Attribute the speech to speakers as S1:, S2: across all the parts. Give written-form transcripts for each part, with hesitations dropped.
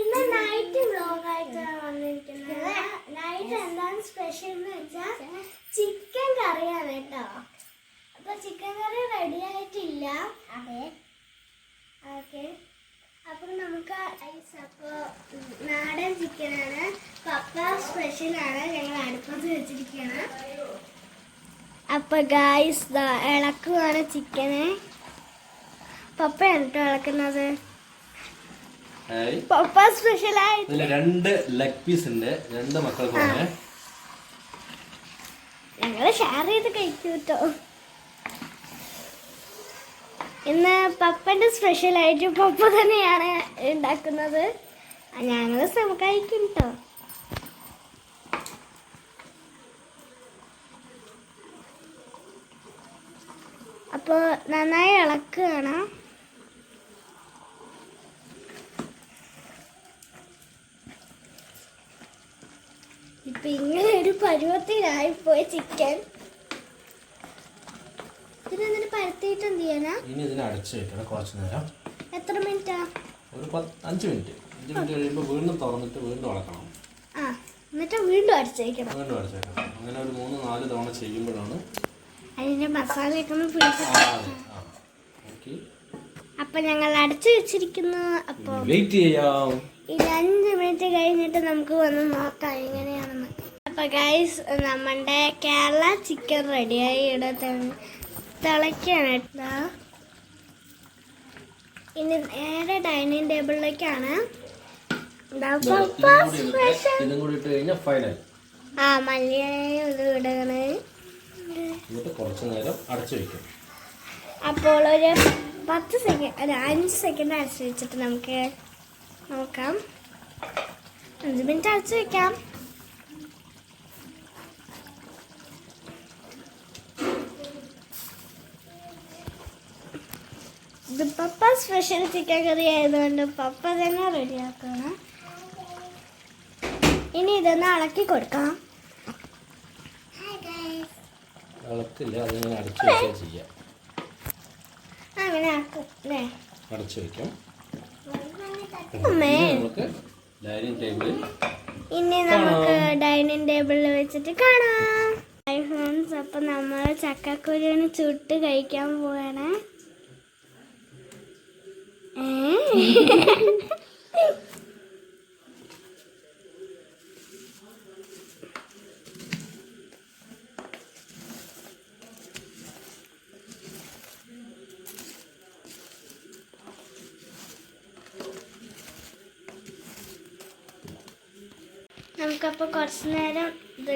S1: ഇന്ന് നൈറ്റ് വ്ലോഗായിട്ടാണ് വന്നിരിക്കുന്നത്. നൈറ്റ് എന്താണ് സ്പെഷ്യൽ എന്ന് വെച്ചാൽ ചിക്കൻ കറിയാണ് കേട്ടോ. അപ്പൊ ചിക്കൻ കറി റെഡി ആയിട്ടില്ല. ഓക്കെ, അപ്പൊ നമുക്ക് അപ്പൊ നാടൻ ചിക്കനാണ്. പപ്പ സ്പെഷ്യലാണ്, ഞങ്ങൾ അടുപ്പത്ത് വെച്ചിരിക്കുകയാണ്. അപ്പൊ ഗായ്സ് ഇളക്കുവാണ് ചിക്കന്. പപ്പയാണ് കേട്ടോ ഇളക്കുന്നത്. പപ്പ സ്പെഷ്യലായി
S2: 2 ലെഗ് പീസ് ഉണ്ട്. 2 മക്കൾക്ക്
S1: ഞങ്ങള് ഷെയർ ചെയ്ത് കഴിക്കും കേട്ടോ. ഇന്ന് പപ്പന്റെ സ്പെഷ്യലായിട്ട് പപ്പ തന്നെയാണ് ഉണ്ടാക്കുന്നത്. ഞങ്ങള് കഴിക്കും കേട്ടോ. അപ്പൊ നന്നായി ഇളക്കുകയാണ്. ഇപ്പൊ ഇങ്ങനെ ഒരു പരുവത്തിനായി പോയി ചിക്കൻ. ഇതിനെ പരത്തിയിട്ട് എന്ത് ചെയ്യാനാ?
S2: ഇനി ഇതിനെ അടച്ചു വെക്കണം കുറച്ച് നേരം.
S1: എത്ര മിനിറ്റാ?
S2: ഒരു 5 മിനിറ്റ്. 5 മിനിറ്റ് കഴിയുമ്പോൾ വീണ്ടും തുറന്നിട്ട് വീണ്ടും അടക്കണം.
S1: എന്നിട്ട് വീണ്ടും അടച്ചു വെക്കണം.
S2: അങ്ങനെ ഒരു 3-4 തവണ ചെയ്യുമ്പോഴാണ്
S1: അതിന്റെ മസാലയൊക്കെ ഒന്ന് പിടിച്ചിട്ട്. അപ്പൊ ഞങ്ങൾ അടച്ചു വെച്ചിരിക്കുന്നു. അപ്പൊ
S2: വെയിറ്റ് ചെയ്യാം.
S1: ഇത് 5 മിനിറ്റ് കഴിഞ്ഞിട്ട് നമുക്ക് വന്ന് നോക്കാം എങ്ങനെയാണെന്ന്. അപ്പൊ ഗൈസ്, നമ്മുടെ കേരള ചിക്കൻ റെഡിയായി തിളയ്ക്കാണ് കേട്ടോ. ഇനി നേരെ ഡൈനിങ് ടേബിളിലേക്കാണ്. മല്ലിയിലയും ഇത് ഇടണേ.
S2: കുറച്ച് നേരം അടച്ചു വെക്കും.
S1: അപ്പോൾ ഒരു 10 സെക്കൻഡ് അല്ല 5 സെക്കൻഡ് അടച്ചു വെച്ചിട്ട് നമുക്ക് നോക്കാം. 5 മിനിറ്റ് അടച്ചു വെക്കാം. ഇത് പപ്പ സ്പെഷ്യൽ ചിക്കൻ കറി ആയതുകൊണ്ട് പപ്പ തന്നെ റെഡിയാക്കണം. ഇനി ഇതൊന്ന് ഇളക്കി കൊടുക്കാം. അങ്ങനെ ആക്കും അല്ലേ?
S2: അടച്ചു വെക്കാം.
S1: ഇനി നമുക്ക് ഡൈനിങ് ടേബിളിൽ വെച്ചിട്ട് കാണാം. ഫ്രണ്ട്സ്, അപ്പൊ നമ്മൾ ചക്കക്കുരുവിന് ചുട്ട് കഴിക്കാൻ പോവാണ്. നമുക്കപ്പോൾ കുറച്ച് നേരം ഇത്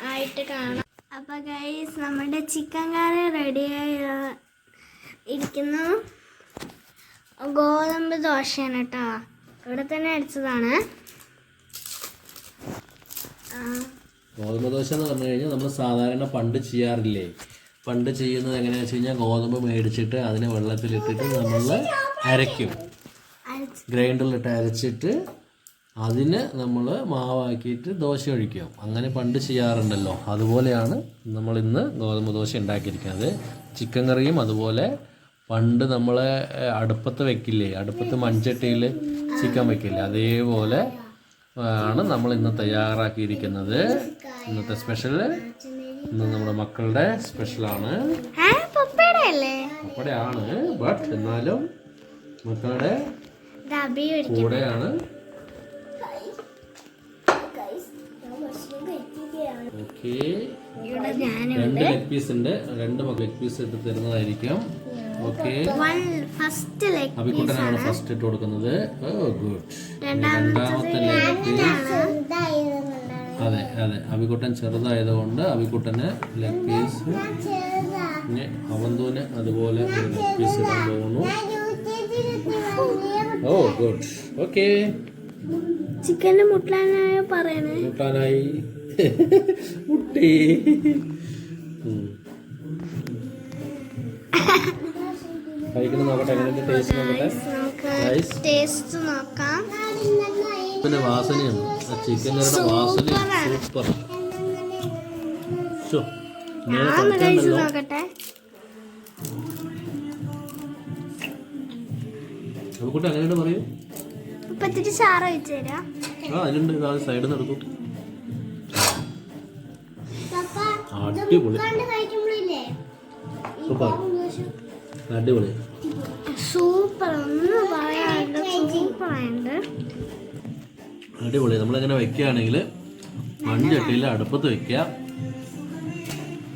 S1: ആയിട്ട് കാണാം. അപ്പോൾ ഗൈസ്, നമ്മുടെ ചിക്കൻ കറി റെഡിയായി ഇരിക്കുന്നു. ഗോതമ്പ് ദോശയാണ് കേട്ടോ. ഇവിടെ തന്നെ അടിച്ചതാണ്.
S2: ഗോതമ്പ് ദോശ എന്ന് പറഞ്ഞു കഴിഞ്ഞാൽ നമ്മൾ സാധാരണ പണ്ട് ചെയ്യാറില്ലേ? പണ്ട് ചെയ്യുന്നത് എങ്ങനെയാണെന്ന് വെച്ച് കഴിഞ്ഞാൽ ഗോതമ്പ് മേടിച്ചിട്ട് അതിനെ വെള്ളത്തിലിട്ടിട്ട് നമ്മൾ അരയ്ക്കും. ഗ്രൈൻഡറിലിട്ട് അരച്ചിട്ട് അതിന് നമ്മൾ മാവാക്കിയിട്ട് ദോശ ഒഴിക്കും. അങ്ങനെ പണ്ട് ചെയ്യാറുണ്ടല്ലോ. അതുപോലെയാണ് നമ്മളിന്ന് ഗോതമ്പ് ദോശ ഉണ്ടാക്കിയിരിക്കുന്നത്. ചിക്കൻ കറിയും അതുപോലെ പണ്ട് നമ്മളെ അടുപ്പത്ത് വെക്കില്ലേ, അടുപ്പത്ത് മൺചട്ടിയിൽ ചിക്കൻ വെക്കില്ലേ, അതേപോലെ ആണ് നമ്മൾ ഇന്ന് തയ്യാറാക്കിയിരിക്കുന്നത്. ഇന്നത്തെ സ്പെഷ്യൽ ഇന്ന് നമ്മുടെ മക്കളുടെ സ്പെഷ്യലാണ്. പപ്പടയാണ്, ബട്ട് എന്നാലും മക്കളുടെ കൂടെയാണ്. ഓക്കെ, 2 ലെഗ് പീസ് ഉണ്ട്. 2 ലെഗ് പീസ് ഇട്ട് തരുന്നതായിരിക്കും. ഓക്കെ, അഭിക്കുട്ടനാണ് ഫസ്റ്റ് ഇട്ട് കൊടുക്കുന്നത്. ഗുഡ്. രണ്ടാമത്തെ ലെഗ് പീസ്. അതെ, അഭിക്കുട്ടൻ ചെറുതായതുകൊണ്ട് അഭിക്കുട്ടന് ലെഗ് പീസ്. പിന്നെ അവന്തൂന് അതുപോലെ ലെഗ് പീസ് ഇടാൻ പോകുന്നു. ഓ ഗുഡ്. ഓക്കെ,
S1: ചിക്കന് മുട്ടാനായി പറയണേ.
S2: മുട്ടാനായി മുട്ടി. കഴിക്കണം, നോക്കട്ടെ എങ്ങനെ ടേസ്റ്റ് നോക്കട്ടെ.
S1: ടേസ്റ്റ് നോക്കാം.
S2: പിന്നെ വാസനയാണ്, ആ ചിക്കൻ കറിയുടെ വാസന സൂപ്പർ.
S1: നോക്കട്ടെ.
S2: നമുക്കൂട്ട് അങ്ങനെയുണ്ട് പറയൂ.
S1: ഇപ്പൊ ഇത്തിരി ചാറ് വെച്ച് തരാം.
S2: അതിലുണ്ട്, സൈഡിൽ നിന്ന് എടുക്കും. അടിപൊളി, സൂപ്പർ, അടിപൊളി,
S1: സൂപ്പർ, ഒന്നും പറയാനുണ്ട്, സൂപ്പറായുണ്ട്,
S2: അടിപൊളി. നമ്മളിങ്ങനെ വെക്കുകയാണെങ്കിൽ മൺചട്ടിയിൽ അടുപ്പത്ത് വെക്കുക.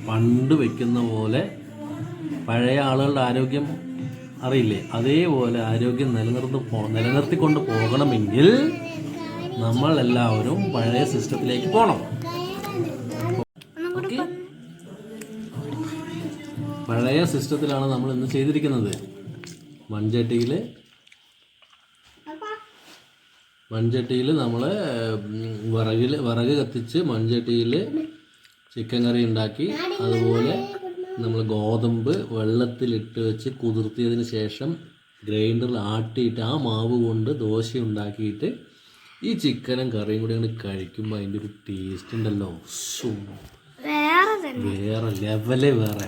S2: പണ്ട് വെക്കുന്ന പോലെ പഴയ ആളുകളുടെ ആരോഗ്യം അറിയില്ലേ, അതേപോലെ ആരോഗ്യം നിലനിർത്തിക്കൊണ്ട് പോകണമെങ്കിൽ നമ്മൾ എല്ലാവരും പഴയ സിസ്റ്റത്തിലേക്ക് പോകണം. പഴയ സിസ്റ്റത്തിലാണ് നമ്മൾ ഇന്ന് ചെയ്തിരിക്കുന്നത്. മൺചട്ടിയിൽ നമ്മൾ വിറക് കത്തിച്ച് മൺചട്ടിയിൽ ചിക്കൻ കറി ഉണ്ടാക്കി. അതുപോലെ നമ്മൾ ഗോതമ്പ് വെള്ളത്തിലിട്ട് വെച്ച് കുതിർത്തിയതിന് ശേഷം ഗ്രൈൻഡറിൽ ആട്ടിയിട്ട് ആ മാവ് കൊണ്ട് ദോശ ഉണ്ടാക്കിയിട്ട് ഈ ചിക്കനും കറിയും കൂടി അങ്ങോട്ട് കഴിക്കുമ്പോൾ അതിൻ്റെ ഒരു ടേസ്റ്റ് ഉണ്ടല്ലോ, വേറെ ലെവലേ വേറെ.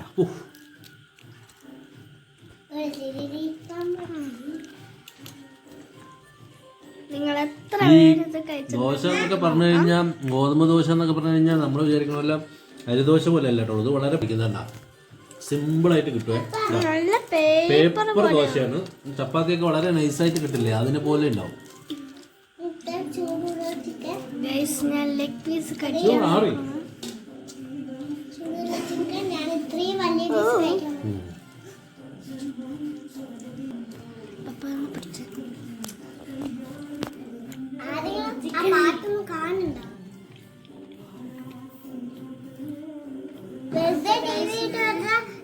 S1: നിങ്ങൾ എത്ര
S2: ദോശ എന്നൊക്കെ പറഞ്ഞു കഴിഞ്ഞാൽ, ഗോതമ്പ് ദോശ എന്നൊക്കെ പറഞ്ഞു കഴിഞ്ഞാൽ നമ്മൾ വിചാരിക്കണമല്ലോ അരിദോശ പോലെ അല്ല കേട്ടോ. ഇത് വളരെ പിടിക്കുന്നുണ്ടാ, സിമ്പിളായിട്ട് കിട്ടുവേ. പേപ്പർ ദോശയാണ്. ചപ്പാത്തിയൊക്കെ വളരെ നൈസായിട്ട് കിട്ടില്ലേ, അതിനെ പോലെ ഉണ്ടാവും.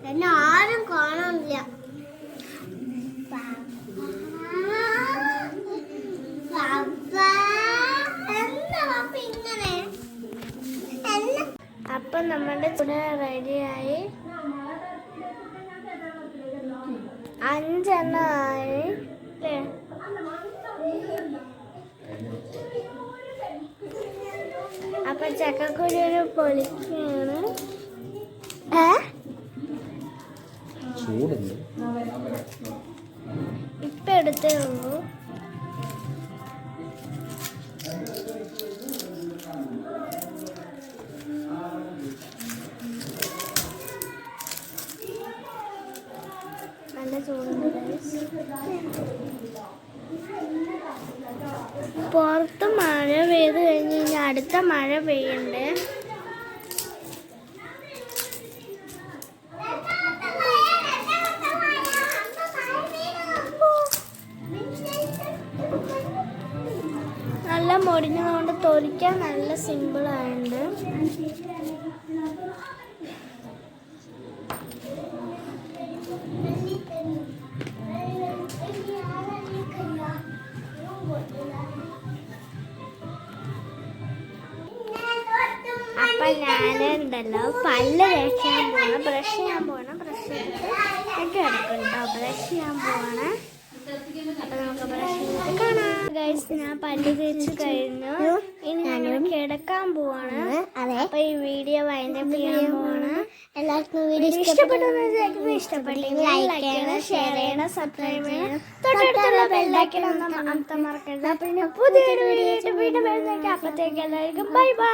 S1: എന്നെ ആരും കാണാനില്ല. അപ്പം നമ്മുടെ ചൂട് റെഡിയായി, 5 എണ്ണമായി. അപ്പൊ ചക്കക്കുരു ഒരു പൊളിക്കാണ്. ഇപ്പൊ എടുത്തേ ഉള്ളൂ. നല്ല ചൂടുണ്ട്. പുറത്ത് മഴ പെയ്ത് കഴിഞ്ഞ് കഴിഞ്ഞാൽ അടുത്ത മഴ പെയ്യണ്ടേ. നല്ല മുടിഞ്ഞതുകൊണ്ട് തൊലിക്കാൻ നല്ല സിമ്പിളായുണ്ട്. അപ്പൊ ഞാനുണ്ടല്ലോ പല്ല് തേക്കാൻ പോണം, ബ്രഷ് ചെയ്യാൻ പോണം. ബ്രഷ് ചെയ്തിട്ട് ഒക്കെ എടുക്കും കേട്ടോ. ബ്രഷ് ചെയ്യാൻ പോവാണ്. അപ്പൊ നമുക്ക് ബ്രഷ് ചെയ്തിട്ട് കാണാം. ഗൈസ്, ഞാൻ പല്ല് തേച്ച് കഴിഞ്ഞു. ഇനി ഞങ്ങൾ കിടക്കാൻ പോവാണ്. അപ്പൊ ഈ വീഡിയോ വൈൻഡപ്പ് ചെയ്യാൻ പോവാണ്. എല്ലാവർക്കും വീഡിയോ ഇഷ്ടപ്പെട്ടെങ്കിൽ ലൈക്ക് ചെയ്യണം, ഷെയർ ചെയ്യണം, സബ്സ്ക്രൈബ് ചെയ്യണം, തൊട്ടടുത്തുള്ള ബെല്ലൈക്കൺ ഒന്ന് അമർത്താൻ മറക്കരുത്. പിന്നെ പുതിയൊരു വീഡിയോ വീണ്ടും വരുന്നേക്കാം. അപ്പത്തേക്ക് എല്ലാവർക്കും ബൈ ബൈ.